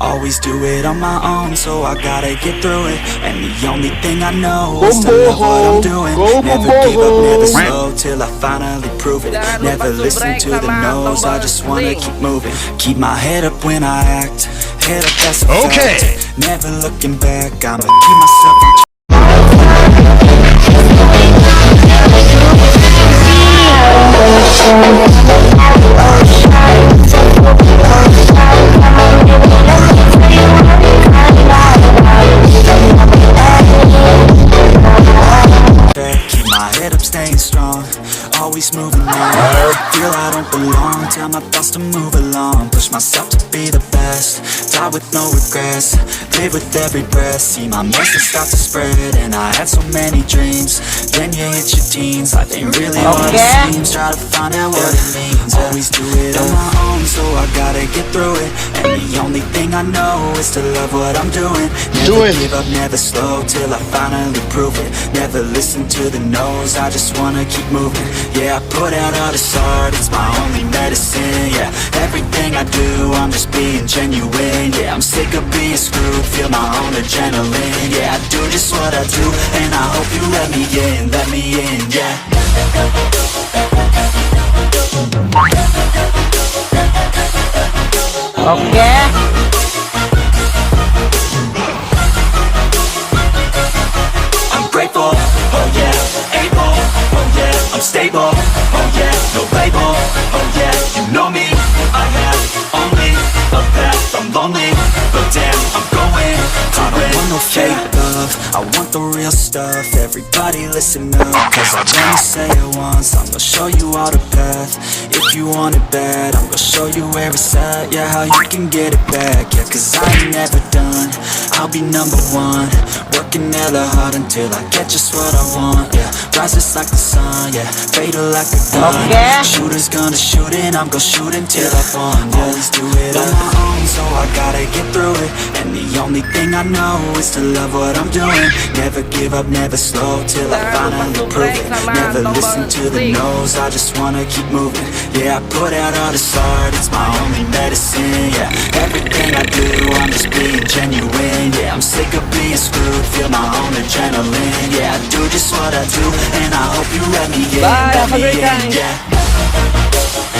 Always do it on my own, so I gotta get through it. And the only thing I know is to love what I'm doing. Never give up, never slow, till I finally prove it. Never listen to the no's, I just wanna keep moving. Keep my head up when I act, head up, that's a fact. Never looking back, I'ma keep myself in check. Keep my head up, staying strong, always moving on. Feel I don't belong, tell my thoughts to move along. Push myself to be the best, die with no regrets. Live with every breath, see my message start to spread. And I had so many dreams, then you hit your teens. Life ain't really what it seems, try to find out what it means. Always do it on my own, so I gotta get through it. And the only thing I know is to love what I'm doing. Never give up, never slow, till I finally prove it. Never listen to the no's, I just wanna keep moving. Yeah, I put out all this art, it's my only medicine. Yeah, everything I do, I'm just being genuine. Yeah, I'm sick of being screwed, feel my own adrenaline. Yeah, I do just what I do, and I hope you let me in, yeah. I'm grateful, oh yeah, able, oh yeah, I'm stable, oh yeah, no label, oh yeah, you know me, I have only a path, I'm lonely, but damn, I'm going to win. I don't want no fake love, I want the real stuff. Everybody listen up, cause I only say it once. I'm gonna show you all the path. If you want it bad, I'm gonna show you where it's at. Yeah, how you can get it back. Yeah, cause I ain't never done, I'll be number one. Working hella hard until I get just what I want. Yeah, rises like the sun, yeah, fatal like a gun. Shooter's gonna shoot and I'm gonna shoot until I fall. Always do it on my own, so I gotta get through it. And the only thing I know is to love what I'm doing. Never give up, never slow, till I finally prove it. Never listen to the no's, I just wanna keep moving. Yeah, I put out all this art, it's my only medicine. Yeah, everything I do, I'm just being genuine. Yeah, I'm sick of being screwed, feel my own adrenaline. Yeah, I do just what I do, and I hope you let me in, yeah.